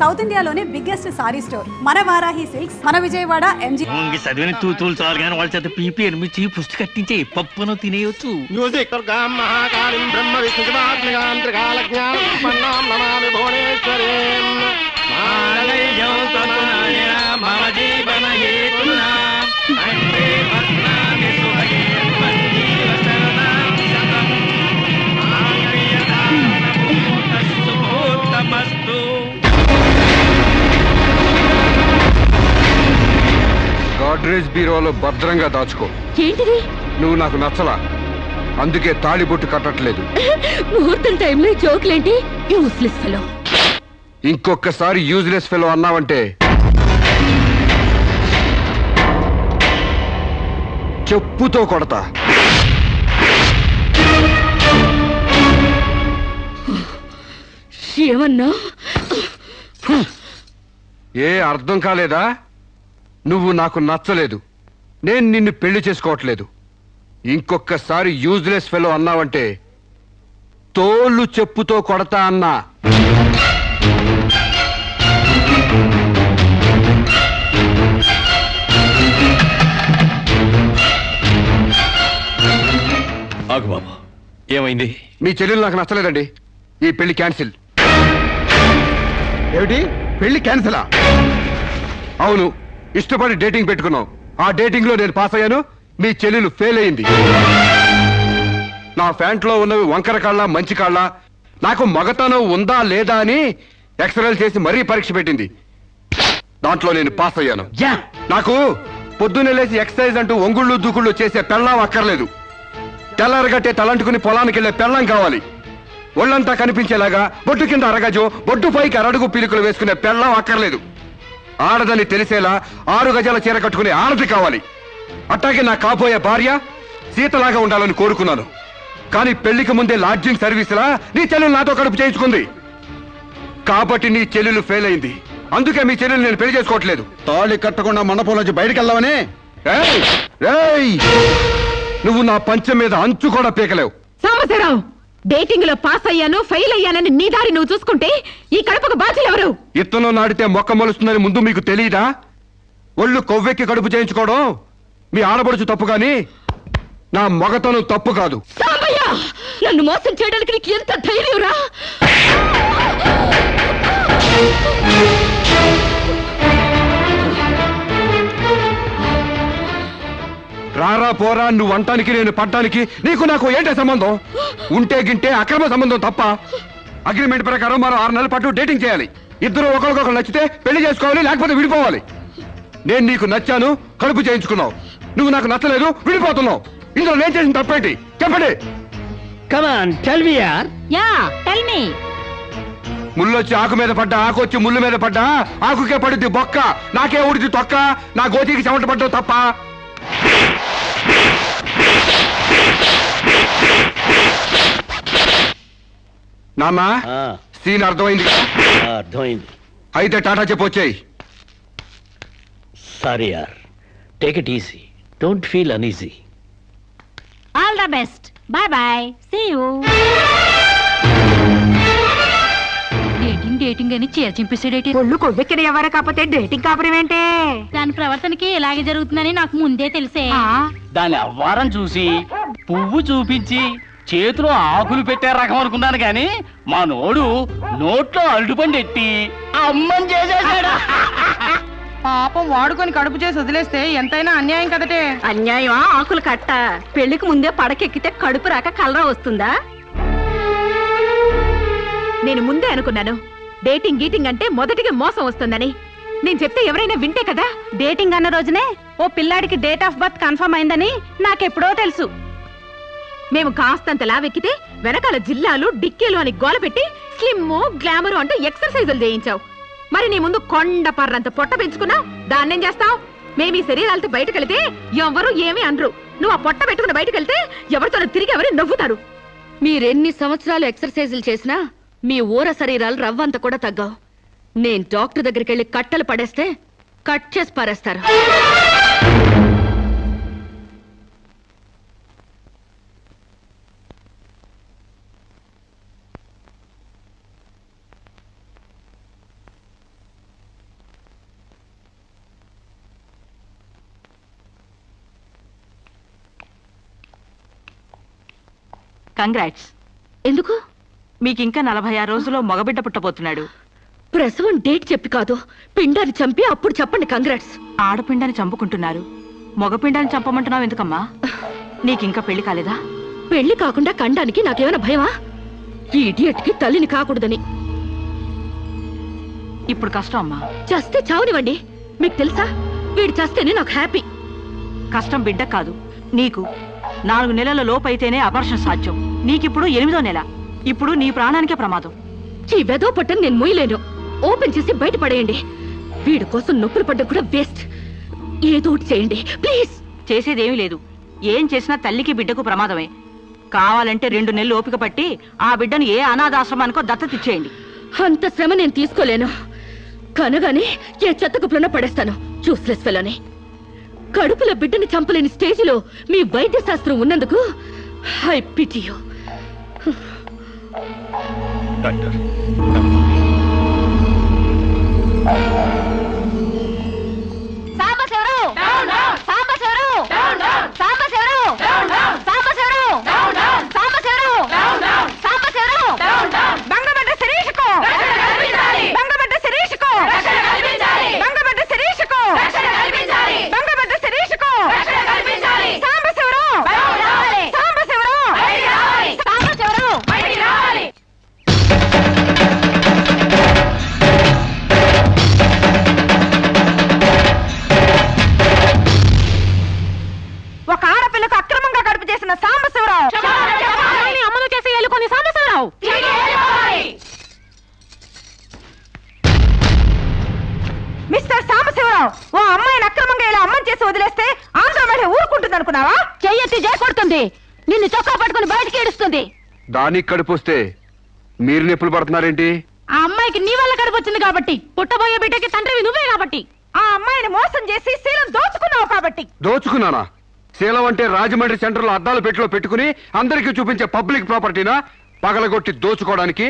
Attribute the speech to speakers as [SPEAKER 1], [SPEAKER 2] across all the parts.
[SPEAKER 1] South ఇండియాలోనే biggest sorry store మన Varahi silks మన విజయవాడ ఎంజీ
[SPEAKER 2] చదివిన తూతులు చాలు కానీ వాళ్ళ చేత పీపీ ఎనిమిది పుస్తక కట్టించే పప్పును తినేయొచ్చు. మ్యూజిక్ బ్రహ్మ
[SPEAKER 3] గాడ్రేజ్ బీరోలో భద్రంగా దాచుకో.
[SPEAKER 4] ఏంటిది?
[SPEAKER 3] నువ్వు నాకు నచ్చలా, అందుకే తాళిబొట్టు కట్టట్లేదు.
[SPEAKER 4] ముహూర్తం టైంలో జోకులేంటి? Useless fellow.
[SPEAKER 3] ఇంకొకసారి యూజ్లెస్ ఫెలో అన్నావంటే చెప్పుతో కొడతా.
[SPEAKER 4] ఏమన్నా?
[SPEAKER 3] ఏ అర్థం కాలేదా? నువ్వు నాకు నచ్చలేదు, నేను నిన్ను పెళ్లి చేసుకోవట్లేదు. ఇంకొకసారి యూజ్లెస్ ఫెలో అన్నావంటే తోళ్ళు చెప్పుతో కొడతా అన్నా.
[SPEAKER 2] ఆగు బాబా, ఏమైంది?
[SPEAKER 3] మీ చెల్లెలు నాకు నచ్చలేదండి, ఈ పెళ్లి క్యాన్సిల్. ఏమిటి? పెళ్లి క్యాన్సిలా? అవును, ఇష్టపడి డేటింగ్ పెట్టుకున్నాం. ఆ డేటింగ్ లో నేను పాస్ అయ్యాను, మీ చెల్లెలు ఫెయిల్ అయింది. నా ఫ్యాంట్లో ఉన్నవి వంకర కాళ్ళ మంచి కాళ్ళ, నాకు మగతనం ఉందా లేదా అని ఎక్స్రేలు చేసి మరీ పరీక్ష పెట్టింది. దాంట్లో నేను పాస్ అయ్యాను. నాకు పొద్దున్నే లేచి ఎక్సర్సైజ్ అంటూ ఒంగుళ్ళు దూకుళ్ళు చేసే పెళ్ళాం అక్కర్లేదు. తెల్లారగట్టే తలంటుకుని పొలానికి వెళ్లే పెళ్ళాం కావాలి. ఒళ్ళంతా కనిపించేలాగా బొట్టు కింద అరగజో, బొట్టు పైకి అరడుగు పీలికలు వేసుకునే పెళ్ళాం అక్కర్లేదు. ఆడదని తెలిసేలా 6 గజాల చీర కట్టుకునే ఆడది కావాలి. అట్టాగే నా కాబోయే భార్య సీతలాగా ఉండాలని కోరుకున్నాను. కానీ పెళ్లికి ముందే లాడ్జింగ్ సర్వీసులా నీ చెల్లెలు నాతో కడుపు చేయించుకుంది. కాబట్టి నీ చెల్లెలు ఫెయిల్ అయింది, అందుకే మీ చెల్లెలు నేను పెళ్లి చేసుకోవట్లేదు. తాళి కట్టకుండా మండపం నుంచి బయటకు వెళ్దామని. నువ్వు నా పంచం మీద అంచు కూడా పీకలేవు.
[SPEAKER 4] సాంబశివరావు, డేటింగ్ లో పాస్ అయ్యాను ఫెయిల్ అయ్యానని నీ దారి నువ్వు చూసుకుంటే ఈ కడుపుకు బాధ్యులు ఎవరు?
[SPEAKER 3] ఇత్తనం నాడితే మొక్క మొలుస్తుందని ముందు మీకు తెలియదా? ఒళ్ళు కొవ్వెక్కి కడుపు చేయించుకోవడం మీ ఆడపడుచు తప్పు గాని నా మగతను తప్పు కాదు.
[SPEAKER 4] సాంబయ్య, నన్ను మోసం చేయడానికి నీకు ఎంత ధైర్యంరా?
[SPEAKER 3] రారా పోరా, నువ్వు అంటానికి నేను పడ్డానికి నీకు నాకు ఏంటే సంబంధం? ఉంటే గింటే అక్రమ సంబంధం తప్ప. అగ్రిమెంట్ ప్రకారం మరో 6 నెలల పాటు డేటింగ్ చేయాలి. ఇద్దరు ఒకరికొకరు నచ్చితే పెళ్లి చేసుకోవాలి, లేకపోతే విడిపోవాలి. నేను నీకు నచ్చాను, కడుపు చేయించుకున్నావు. నువ్వు నాకు నచ్చలేదు, విడిపోతున్నావు. ఇందులో నేను చేసిన తప్పేంటి చెప్పండి. ముళ్ళొచ్చి ఆకు మీద పడ్డా, ఆకు వచ్చి ముళ్ళు మీద పడ్డా, ఆకుకే పడుద్ది బొక్క, నాకే ఊడిది తొక్క. నా గోతికి చెమట పడ్డావు తప్ప. నాన్న, సీన్ అర్థమైంది?
[SPEAKER 2] అర్థమైంది.
[SPEAKER 3] అయితే టాటా చెప్పొచ్చాయి.
[SPEAKER 2] సారీ యార్, take it easy, don't feel uneasy.
[SPEAKER 4] All the best, bye bye, see you. Dating అని చీర చింపేసాడేటి.
[SPEAKER 1] ఒళ్ళు కొవ్వెక్కిన ఎవరు కాకపోతే డేటింగ్ కాపురం ఏంటే?
[SPEAKER 4] దాని ప్రవర్తనకి ఇలాగే జరుగుతుందని నాకు ముందే తెలిసే.
[SPEAKER 2] దాని అవ్వారం చూసి పువ్వు చూపించి చేతిలో ఆకులు పెట్టే రకం అనుకున్నాను గాని మా నోడు నోట్లో అరటిపండు ఎట్టి అమ్మని చేసేసాడు.
[SPEAKER 1] పాపం వాడుకొని కడుపు చేసి వదిలేస్తే ఎంతైనా అన్యాయం కదటే.
[SPEAKER 4] అన్యాయమా? ఆకులు కట్ట. పెళ్లికి ముందే పడకెక్కితే కడుపు రాక కలరా వస్తుందా?
[SPEAKER 1] నేను ముందే అనుకున్నాను డేటింగ్ గీటింగ్ అంటే మొదటిగా మోసం వస్తుందని. నేను చెప్తే ఎవరైనా వింటే కదా. డేటింగ్ అన్న రోజునే ఓ పిల్లాడికి డేట్ ఆఫ్ బర్త్ కన్ఫర్మ్ అయిందని నాకెప్పుడో తెలుసు. మేము కాస్తంత లావెక్కితే వెనకాల జిల్లాలు డిక్కీలు అని గోల పెట్టి స్లిమ్ గ్లామర్ అంటూ ఎక్సర్సైజులు చేయించావు. మరి నీ ముందు కొండ పర్రంత పొట్ట పెంచుకున్నావు, దాన్నేం చేస్తావు? మేము ఈ శరీరాలతో బయటకెళ్తే ఎవరు ఏమీ అనరు. నువ్వు ఆ పొట్ట పెట్టుకుని బయటకెళ్తే ఎవరితో తిరిగి ఎవరు నవ్వుతారు.
[SPEAKER 4] మీరెన్ని సంవత్సరాలు ఎక్సర్సైజులు చేసినా మీ ఊర శరీరాలు రవ్వంత కూడా తగ్గవు. నేను డాక్టర్ దగ్గరికి వెళ్ళి కట్టలు పడేస్తే కట్ చేసి పారేస్తారు.
[SPEAKER 1] కంగ్రాట్స్.
[SPEAKER 4] ఎందుకు?
[SPEAKER 1] మీకు ఇంకా 46 రోజుల్లో మగబిడ్డ పుట్టబోతున్నాడు.
[SPEAKER 4] ప్రసవం డేట్ చెప్పి కాదు, పిండాన్ని చంపి అప్పుడు చెప్పండి కంగ్రాట్స్.
[SPEAKER 1] ఆడపిండాన్ని చంపుకుంటున్నారు, మగపిండాన్ని చంపమంటున్నావు ఎందుకమ్మా? నీకింకా పెళ్లి కాలేదా?
[SPEAKER 4] పెళ్లి కాకుండా కండానికి నాకేమైనా భయమా? ఈ ఇడియట్ కి తల్లిని కాకూడదని.
[SPEAKER 1] ఇప్పుడు కష్టం అమ్మా.
[SPEAKER 4] చస్తే చావునివ్వండి. మీకు తెలుసా, వీడు చస్తేనే నాకు హ్యాపీ.
[SPEAKER 1] కష్టం బిడ్డ కాదు నీకు. 4 నెలల లోపు అయితేనే అబార్షన్ సాధ్యం. నీకిప్పుడు 8వ నెల. ఇప్పుడు నీ ప్రాణానికే ప్రమాదం.
[SPEAKER 4] ఈ వెదో పట్టని నేను మొయ్యలేను. ఓపెన్ చేసి బయట పడేయండి. వీడి కోసం నొప్పులు పడ్డం కూడా వేస్ట్. ఏదో ఒకటి చేయండి ప్లీజ్.
[SPEAKER 1] చేసేదేమీ లేదు. ఏం చేసినా తల్లికి బిడ్డకు ప్రమాదమే. కావాలంటే 2 నెలలు ఓపిక పట్టి ఆ బిడ్డను ఏ అనాథాశ్రమానికో దత్తతిచ్చేయండి.
[SPEAKER 4] అంత శ్రమ నేను తీసుకోలేను. కనగానే ఏ చెత్త కుప్పలోనో పడేస్తాను. చూస్లెస్ ఫెలోని. కడుపులో బిడ్డని చంపలేని స్టేజిలో మీ వైద్య శాస్త్రం ఉన్నందుకు ఐ పిటి యు.
[SPEAKER 3] డాక్టర్
[SPEAKER 1] ఒక ఆడపిల్లకు అక్రమంగా కడుపు చేసిన సాంబశివరావు అమలు చేసి ఎలుకొని సాంబశివరావు. మిస్టర్ సాంబశివరావు, ఓ అమ్మాయిని అక్రమంగా ఇలా అమ్మని చేసి వదిలేస్తే ఆంధ్ర మహిళ ఊరుకుంటుంది అనుకున్నావా? చెయ్యెత్తి చేకొడుతుంది. నిన్ను చొక్కా పట్టుకుని బయటికి ఏడుస్తుంది.
[SPEAKER 3] దానికి కడుపు వస్తే మీరు నొప్పులు పడుతున్నారేంటి?
[SPEAKER 1] ఆ అమ్మాయికి నీ వల్ల కడుపు వచ్చింది కాబట్టి, పుట్టబోయే బిడ్డకి తండ్రివి నువ్వే కాబట్టి, ఆ అమ్మాయిని మోసం చేసి శీలం దోచుకున్నావు కాబట్టి.
[SPEAKER 3] దోచుకున్నానా? శీలం అంటే రాజమండ్రి సెంటర్ లో అద్దాల పెట్టిలో పెట్టుకుని అందరికీ చూపించే పబ్లిక్ ప్రాపర్టీనా పగలగొట్టి దోచుకోవడానికి?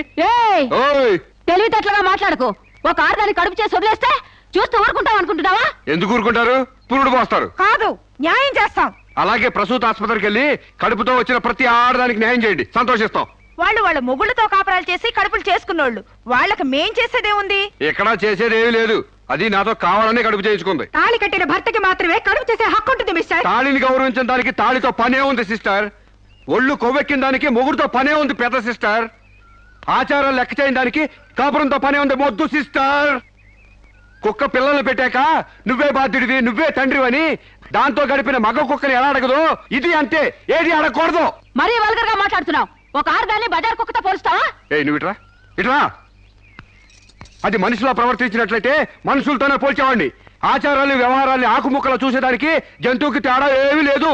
[SPEAKER 3] ఓయ్,
[SPEAKER 1] తెలివితేటలుగా మాట్లాడకు. ఒక ఆడదాన్ని కడుపు చేసి వదిలేస్తే చూస్తూ ఊరుకుంటాం అనుకుంటున్నావా?
[SPEAKER 3] ఎందుకు ఊరుకుంటారు? పురుడు పోస్తారు.
[SPEAKER 1] కాదు, న్యాయం చేస్తాం.
[SPEAKER 3] అలాగే ప్రసూత ఆసుపత్రికి వెళ్ళి కడుపుతో వచ్చిన ప్రతి ఆడదానికి న్యాయం చేయండి, సంతోషిస్తాం.
[SPEAKER 1] వాళ్ళు వాళ్ళ మొగుళ్ళతో కాపురాలు చేసి కడుపులు చేసుకున్నోళ్ళు. వాళ్ళకి మేం చేసేదే ఉంది?
[SPEAKER 3] ఎక్కడా చేసేదేమీ లేదు. అది నాతో కావాలని కడుపు చేయించుకుంది.
[SPEAKER 1] తాళి కట్టిన భర్తకి మాత్రమే కడుపు చేసే హక్కు ఉంటుంది మిస్టర్.
[SPEAKER 3] తాళిని గౌరవించిన దానికి తాళితో పనే ఉంది సిస్టర్. ఒళ్ళు కొవ్వెక్కిన దానికి మొగుడుతో పనే ఉంది పెద్ద సిస్టర్. ఆచారాలు లెక్క చేయని దానికి కాపురంతో పనే ఉంది మొద్దు సిస్టర్. కుక్క పిల్లలు పెట్టాక నువ్వే బాధ్యుడివి, నువ్వే తండ్రివని దాంతో గడిపిన మగ కుక్కని ఎలా అడగదు, ఇది అంతే. ఏది అడగకూడదు.
[SPEAKER 1] మరీ వల్గర్ గా మాట్లాడుతున్నావు. ఒక ఆడదాన్ని బజార్ కుక్కతో పోలుస్తావా?
[SPEAKER 3] నువ్వు ఇట్రా ఇట్రా. అది మనిషిలో ప్రవర్తించినట్లయితే మనుషులతోనే పోల్చేవాడిని. ఆచారాలు వ్యవహారాలు ఆకుముక్కలు చూసేదానికి జంతువుకి తేడా ఏమీ లేదు.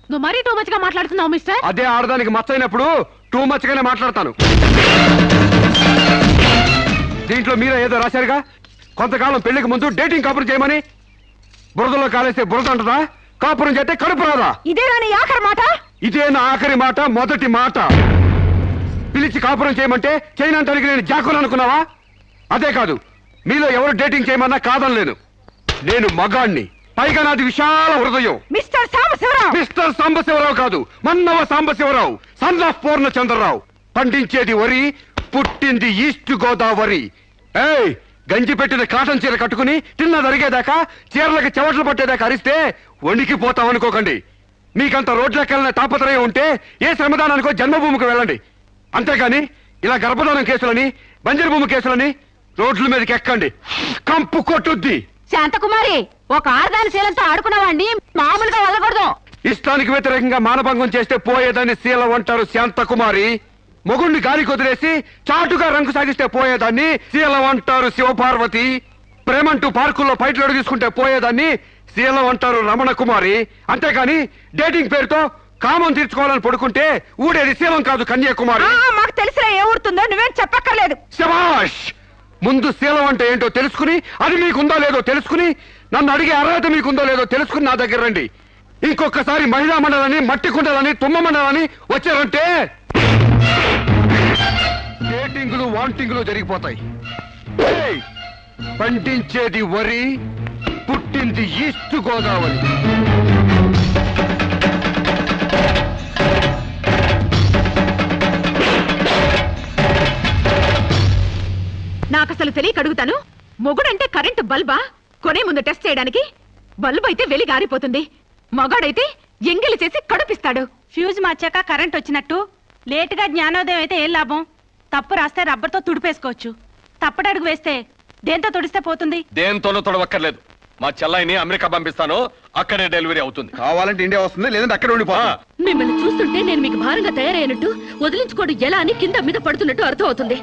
[SPEAKER 1] నువ్వు మరీ టూ మచ్ గా మాట్లాడుతున్నావు మిస్టర్.
[SPEAKER 3] అదే ఆడదానికి మచ్చైనప్పుడు టూ మచ్ గానే మాట్లాడతాను. దీంట్లో మీరే ఏదో రాశారుగా, కొంతకాలం పెళ్లికి ముందు డేటింగ్ కాపురం చేయమని. బురదలో కాలేస్తే బురద అంటదా? కాపురం చేస్తే కడుపు రాదా?
[SPEAKER 1] ఇదేనా నీ ఆఖరి మాట?
[SPEAKER 3] ఇదే నా ఆఖరి మాట, మొదటి మాట. పిలిచి కాపురం చేయమంటే చేయనంటానికి నేను జాకులు అనుకున్నావా? అదే కాదు, మీలో ఎవరు డేటింగ్ చేయమన్నా కాదనలేను. నేను మగాణ్ణి, పైగా నాది విశాల హృదయం.
[SPEAKER 1] మిస్టర్ సాంబశివరావు.
[SPEAKER 3] మిస్టర్ సాంబశివరావు కాదు, మన్నవ సాంబశివరావు, సన్ ఆఫ్ పూర్ణచంద్రరావు. పండించేది వరి, పుట్టింది ఈస్ట్ గోదావరి. ఏయ్, గంజి పెట్టిన కాటన్ చీర కట్టుకుని తిన్నది అరిగేదాకా, చీరలకు చెవట్లు పట్టేదాకా అరిస్తే వణికిపోతాం అనుకోకండి. మీకంత రోడ్లెక్కాలనే తాపత్రయం ఉంటే ఏ శ్రమదానానికో జన్మభూమికి వెళ్ళండి. అంతేగాని ఇలా గర్భధానం కేసులని, బంజరు భూమి కేసులని రోడ్ల మీదకి ఎక్కండి, కంపు కొట్టుద్ది.
[SPEAKER 1] శాంతకుమారి, ఒక ఆడదాని శీలంతో ఆడుకున్నావాడిని మామూలుగా వదలకూడదు.
[SPEAKER 3] ఇష్టానికి వ్యతిరేకంగా మానభంగం చేస్తే పోయేదాన్ని శీలం అంటారు శాంతకుమారి. మొగుణ్ణి గాలికి వదిలేసి చాటుగా రంగు సాగిస్తే పోయేదాన్ని శీలం అంటారు శివపార్వతి. ప్రేమంటూ పార్కుల్లో పైట్లోడు తీసుకుంటే పోయేదాన్ని శీలం అంటారు రమణ కుమారి. అంతేగాని డేటింగ్ పేరుతో కామం తీర్చుకోవాలని పడుకుంటే ఊడేది శీలం కాదు కన్యాకుమారి.
[SPEAKER 1] మాకు తెలిసినా ఏ ఊరుతుందో నువ్వేం చెప్పక్కర్లేదు.
[SPEAKER 3] శభాష్! ముందు శీలం అంటే ఏంటో తెలుసుకుని, అది మీకుందో లేదో తెలుసుకుని, నన్ను అడిగే అర్హత మీకుందో లేదో తెలుసుకుని నా దగ్గర రండి. ఇంకొకసారి మహిళా మండలని, మట్టి కుండలని, తుమ్మ మండలని వచ్చారంటే డేటింగులు వాంటింగులు జరిగిపోతాయి. ఏయ్! పండించేది వరి, పుట్టింది ఈస్ట్ గోదావరి.
[SPEAKER 1] నాకు అసలు తెలియక అడుగుతాను, మొగుడంటే కరెంటు బల్బా? కొనే ముందు టెస్ట్ చేయడానికి? బల్బు అయితే వెలి గారిపోతుంది, మగాడైతే ఎంగిలి చేసి కడుపిస్తాడు. ఫ్యూజ్ మార్చాక కరెంట్ వచ్చినట్టు లేటుగా జ్ఞానోదయం అయితే ఏం లాభం? తప్పు రాస్తే రబ్బర్తో తుడిపేసుకోవచ్చు, తప్పటడుగు వేస్తే దేంతో తుడిస్తే పోతుంది?
[SPEAKER 5] దేంతోనూ తొడవక్కర్లేదు. మా చెల్లాయిని అమెరికా పంపిస్తాను, అక్కడే డెలివరీ అవుతుంది.
[SPEAKER 3] కావాలంటే ఇండియా వస్తుంది, లేదంటే అక్కడ ఉండిపో.
[SPEAKER 4] మిమ్మల్ని చూస్తుంటే నేను మీకు భారంగా తయారైనట్టు, వదిలించుకోవడం ఎలా అని కింద మీద పడుతున్నట్టు అర్థం అవుతుంది.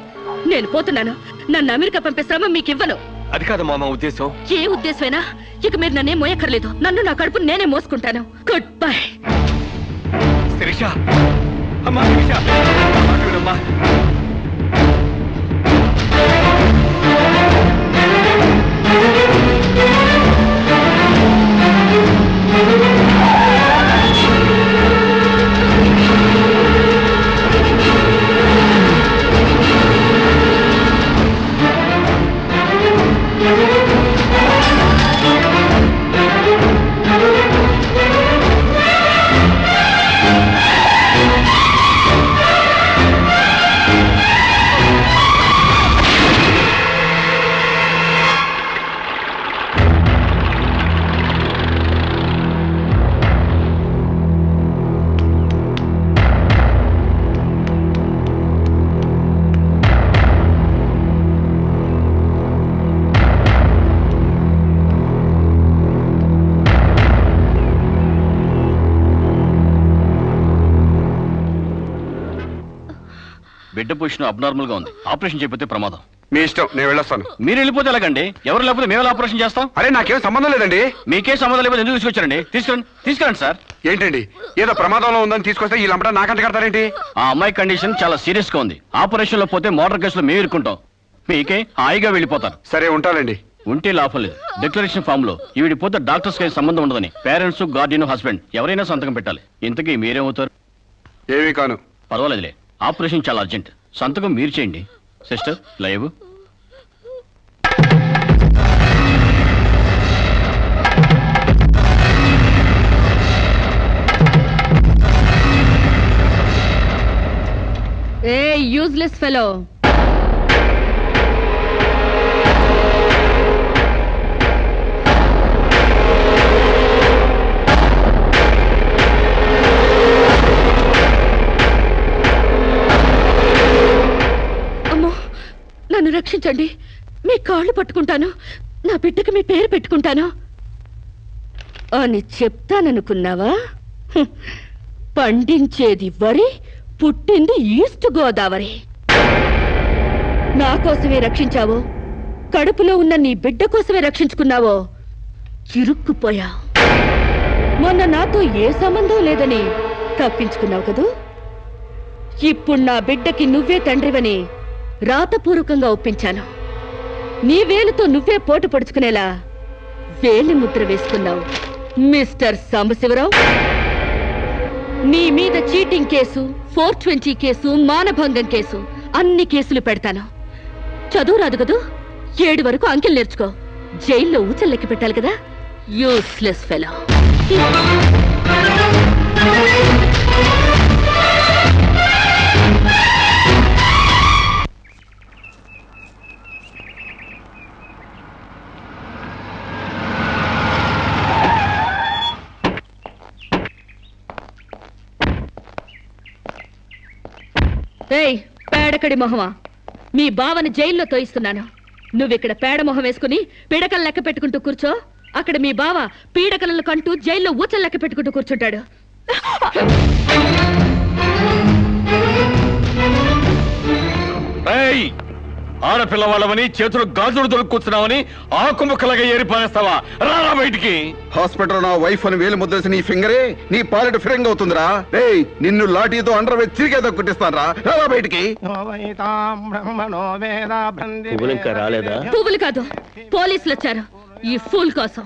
[SPEAKER 4] నేను పోతున్నాను. నన్ను అమెరికా పంపే శ్రమ మీకు ఇవ్వను.
[SPEAKER 5] అది కాదు మామ ఉద్దేశం.
[SPEAKER 4] ఏ ఉద్దేశమైనా ఇక మీరు నన్నే మోయక్కర్లేదు. నన్ను నా కడుపు నేనే మోసుకుంటాను. Good bye.
[SPEAKER 5] శిరీష, అమ్మా శిరీష, నా మాట వినమ్మా.
[SPEAKER 2] బిడ్డ పొజిషన్ అబ్నార్మల్ గా ఉంది, ఆపరేషన్ చేయకపోతే ప్రమాదం.
[SPEAKER 3] మీ ఇష్టం, నేను వెళ్ళొస్తాను.
[SPEAKER 2] మీరు వెళ్ళిపోతే ఎలాగండి? ఎవరు లేకపోతే మేము ఆపరేషన్ చేస్తాం?
[SPEAKER 3] అరే నాకేం సంబంధం లేదండి.
[SPEAKER 2] మీకే సంబంధం లేకపోతే ఎందుకు తీసుకొచ్చారండి? తీసుకురండి సార్.
[SPEAKER 3] ఏంటండి, ఏదో ప్రమాదంలో ఉందని తీసుకొస్తే ఈ లంపట నాకంట కడతారేంటి?
[SPEAKER 2] ఆ అమ్మాయి కండిషన్ చాలా సీరియస్ గా ఉంది, ఆపరేషన్ లో పోతే మోటార్ కేసులో మేము ఇరుక్కుంటాం. మీకే హాయిగా వెళ్ళిపోతారు.
[SPEAKER 3] సరే ఉంటానండి.
[SPEAKER 2] ఉంటే లాభం లేదు. డిక్లరేషన్ ఫామ్ లో ఈవిడి పోతే డాక్టర్స్ కి సంబంధం ఉండదని పేరెంట్స్, గార్డియన్, హస్బెండ్ ఎవరైనా సంతకం పెట్టాలి. ఇంతకీ మీరేమవుతారు?
[SPEAKER 3] ఏమీ కాను.
[SPEAKER 2] పర్వాలేదులే, ఆపరేషన్ చాలా అర్జెంట్. సంతకం మీరు చేయండి. Sister live.
[SPEAKER 4] ఏ యూజ్లెస్ ఫెలో, నన్ను రక్షించండి. మీ కాళ్ళు పట్టుకుంటాను, నా బిడ్డకి మీ పేరు పెట్టుకుంటాను అని చెప్తాననుకున్నావా? పండించేది వరి, పుట్టింది ఈస్ట్ గోదావరి. నా కోసమే రక్షించావో, కడుపులో ఉన్న నీ బిడ్డ కోసమే రక్షించుకున్నావో చిరుక్కుపోయా. మొన్న నాతో ఏ సంబంధం లేదని తప్పించుకున్నావు కదూ. ఇప్పుడు నా బిడ్డకి నువ్వే తండ్రివని రాతపూర్వకంగా ఒప్పించాను. నీ వేలుతో నువ్వే పోటు పొడుచుకునేలా వేలి ముద్ర వేసుకున్నావు మిస్టర్ సాంబశివరావు. నీ మీద చీటింగ్ కేసు, 420 కేసు, మానభంగం కేసు, అన్ని కేసులు పెడతాను. చదువు రాదు కదూ, 7 వరకు అంకెలు నేర్చుకో. జైల్లో ఊచల్లెక్కి పెట్టాలి కదా. Useless fellow. ఏయ్ పేడకడి మొహమా, మీ బావని జైల్లో తోయిస్తున్నాను. నువ్విక్కడ పేడ మొహం వేసుకుని పిడకలు లెక్క పెట్టుకుంటూ కూర్చో. అక్కడ మీ బావ పీడకలను కంటూ జైల్లో ఊచలు లెక్క పెట్టుకుంటూ కూర్చుంటాడు.
[SPEAKER 5] ఆడపిల్ల వాళ్ళవని చేతులు గాజులు దొరుకుతున్నావని ఆకు ముక్కలుగా ఏరిపారేస్తావా? రారా బయటికి.
[SPEAKER 3] హాస్పిటల్ నా వైఫ్ అని వేలు ముద్రేసి నీ ఫింగరే నీ పాలెట్ ఫిరంగ్ అవుతుందిరా. ఏయ్ నిన్ను లాఠీతో అండర్ వేసి చిరిగేదో కుట్టిస్తాను రా. రారా బయటికి.
[SPEAKER 5] రాలేదా?
[SPEAKER 4] పువ్వులు కాదు, పోలీసులు వచ్చారు ఈ ఫూల్ కోసం.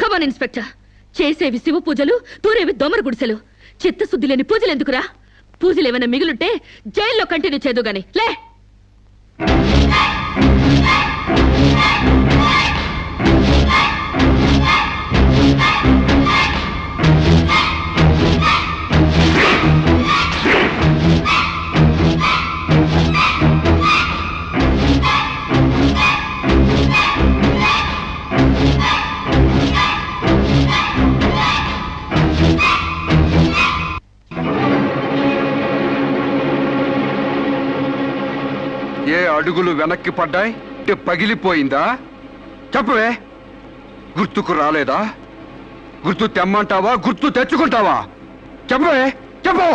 [SPEAKER 4] Come on inspector. చేసేవి శివ పూజలు, తూరేవి దొమర గుడిసెలు. చిత్తశుద్ధి లేని పూజలు ఎందుకురా? పూజలు ఏమైనా మిగులుంటే జైల్లో కంటిన్యూ చేదు గాని లే.
[SPEAKER 3] అడుగులు వెనక్కి పడ్డాయి అంటే పగిలిపోయిందా? చెప్పవే, గుర్తుకు రాలేదా? గుర్తు తెమ్మంటావా, గుర్తు తెచ్చుకుంటావా? చెప్పవే, చెప్పు.